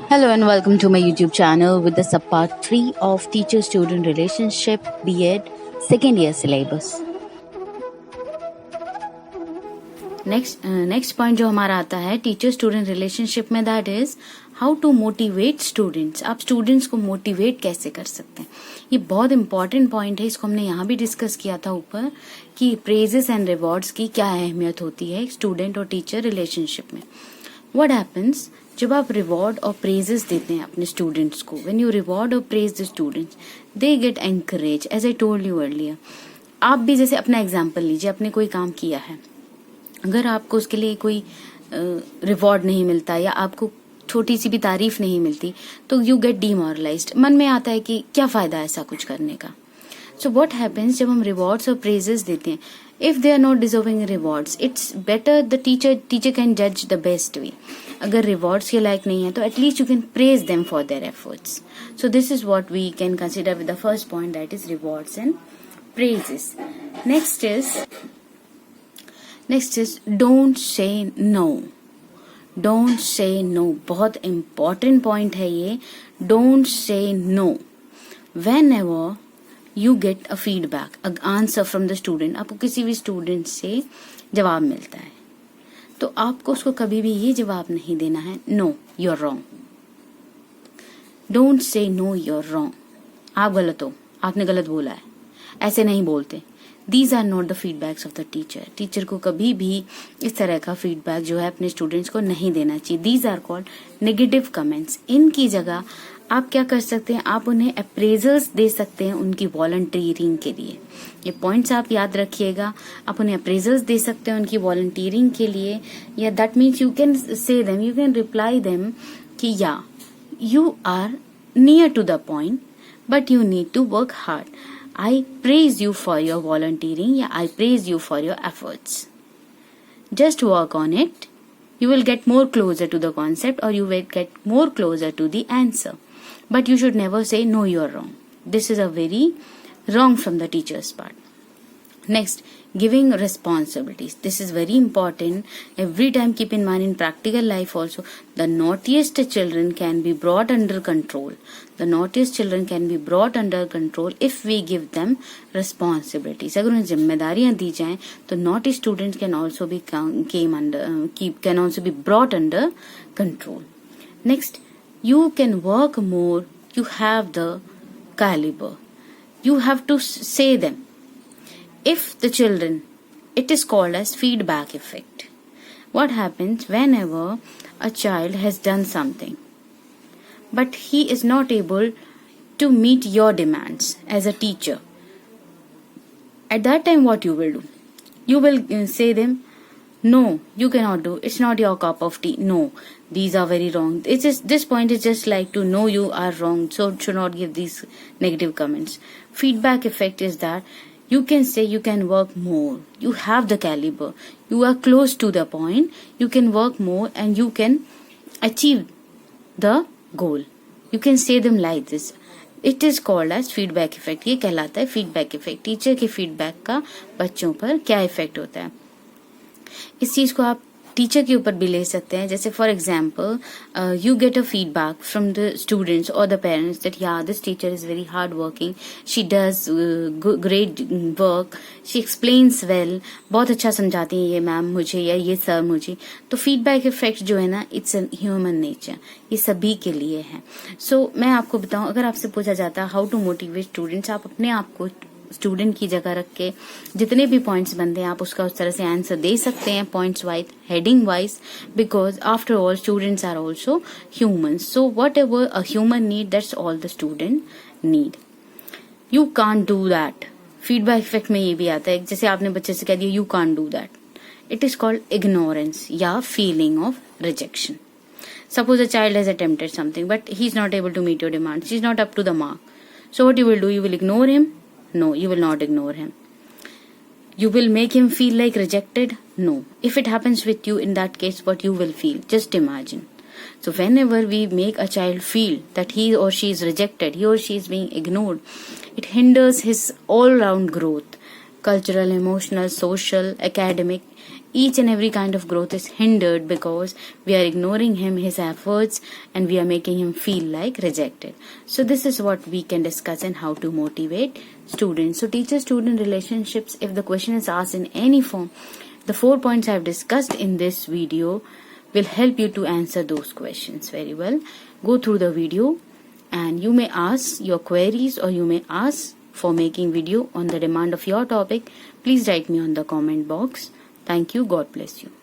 Hello and welcome to my YouTube channel with the subpart 3 of teacher-student relationship B.Ed second year syllabus. Next point जो हमारा आता है teacher student relationship में, that is how to motivate students. आप students को motivate कैसे कर सकते हैं, ये बहुत इंपॉर्टेंट पॉइंट है. इसको हमने यहाँ भी डिस्कस किया था ऊपर कि प्रेजेस एंड रिवॉर्ड्स की क्या अहमियत होती है स्टूडेंट और टीचर रिलेशनशिप में. व्हाट हैपेंस जब आप रिवॉर्ड और प्रेजेस देते हैं अपने स्टूडेंट्स को, when you reward or praise the students they get encourage. As I told you earlier, आप भी जैसे अपना एग्जाम्पल लीजिए, आपने कोई काम किया है, अगर आपको उसके लिए कोई रिवॉर्ड नहीं मिलता या आपको छोटी सी भी तारीफ नहीं मिलती तो यू गेट डीमोरलाइज्ड. मन में आता है कि क्या फायदा ऐसा कुछ करने का. सो व्हाट हैपेंस जब हम रिवॉर्ड्स और प्रेजेस देते हैं, if they are not deserving rewards, it's better the teacher can जज द बेस्ट वे. अगर रिवॉर्ड्स के लायक नहीं है तो at least you can praise them for their efforts. So this is what we can consider with the first point, that is rewards and praises. Next is don't say no. Don't say no, बहुत important point है ये. Don't say no. Whenever you get a feedback answer from the student, आपको किसी भी student से जवाब मिलता है तो आपको उसको कभी भी ये जवाब नहीं देना है no you are wrong. Don't say no you are wrong, आप गलत हो, आपने गलत बोला है, ऐसे नहीं बोलते. These are not the feedbacks of the teacher. Teacher को कभी भी इस तरह का फीडबैक जो है अपने स्टूडेंट्स को नहीं देना चाहिए. These are called negative comments. इनकी जगह आप क्या कर सकते हैं, आप उन्हें अप्रेजल्स दे सकते हैं उनकी वॉलंटियरिंग के लिए. ये पॉइंट्स आप याद रखिएगा. आप उन्हें अप्रेजल्स दे सकते हैं उनकी वॉलंटियरिंग के लिए, yeah that means you can say them, you can reply them कि yeah you are near to the point but you need to work hard. I praise you for your volunteering, yeah, I praise you for your efforts. Just work on it. You will get more closer to the concept, or you will get more closer to the answer. But you should never say, no, you are wrong. This is a very wrong from the teacher's part. Next, giving responsibilities. This is very important. Every time keep in mind in practical life also, the naughtiest children can be brought under control. The naughtiest children can be brought under control if we give them responsibilities. अगर उन्हें जिम्मेदारियां दी जाएं तो naughty students can also be can also be brought under control. Next, you can work more. You have the caliber. You have to say them. If the children, it is called as feedback effect. What happens whenever a child has done something but he is not able to meet your demands as a teacher? At that time what you will do? You will say them, no, you cannot do, it's not your cup of tea, no, these are very wrong. It's just, this point is just like to know you are wrong, so should not give these negative comments. Feedback effect is that you can say you can work more, you have the caliber, you are close to the point, you can work more and you can achieve the goal. You can say them like this. It is called as feedback effect. ये कहलाता है feedback effect. Teacher के feedback का बच्चों पर क्या effect होता है, इस चीज को आप टीचर के ऊपर भी ले सकते हैं. जैसे for example you get a feedback from the students और द पेरेंट्स दैट या this teacher is very hard working, she does great work, she explains well, बहुत अच्छा समझाती हैं ये मैम मुझे या ये सर मुझे. तो फीडबैक इफेक्ट जो है ना, इट्स ह्यूमन नेचर, ये सभी के लिए है. सो मैं आपको बताऊं, अगर आपसे पूछा जाता है हाउ टू मोटिवेट स्टूडेंट्स, आप अपने आप को स्टूडेंट की जगह रख के जितने भी पॉइंट्स बनते हैं आप उसका उस तरह से आंसर दे सकते हैं, points wise, heading wise, because after all students are also humans. So whatever a human need, that's all the student need. You can't do that. Feedback effect में ये भी आता है, जैसे आपने बच्चे से कह दिया you can't do that, it is called ignorance या feeling of rejection. Suppose a child has attempted something but he is not able to meet your demands, he is not up to the mark. So what you will do, you will ignore him? No, you will not ignore him. You will make him feel like rejected? No. If it happens with you, in that case, what you will feel? Just imagine. So whenever we make a child feel that he or she is rejected, he or she is being ignored, it hinders his all-round growth, cultural, emotional, social, academic. each and every kind of growth is hindered because we are ignoring him, his efforts, and we are making him feel like rejected. So this is what we can discuss and how to motivate students. So teacher-student relationships, if the question is asked in any form, the 4 points I have discussed in this video will help you to answer those questions very well. Go through the video and you may ask your queries, or you may ask for making video on the demand of your topic. Please write me on the comment box. Thank you. God bless you.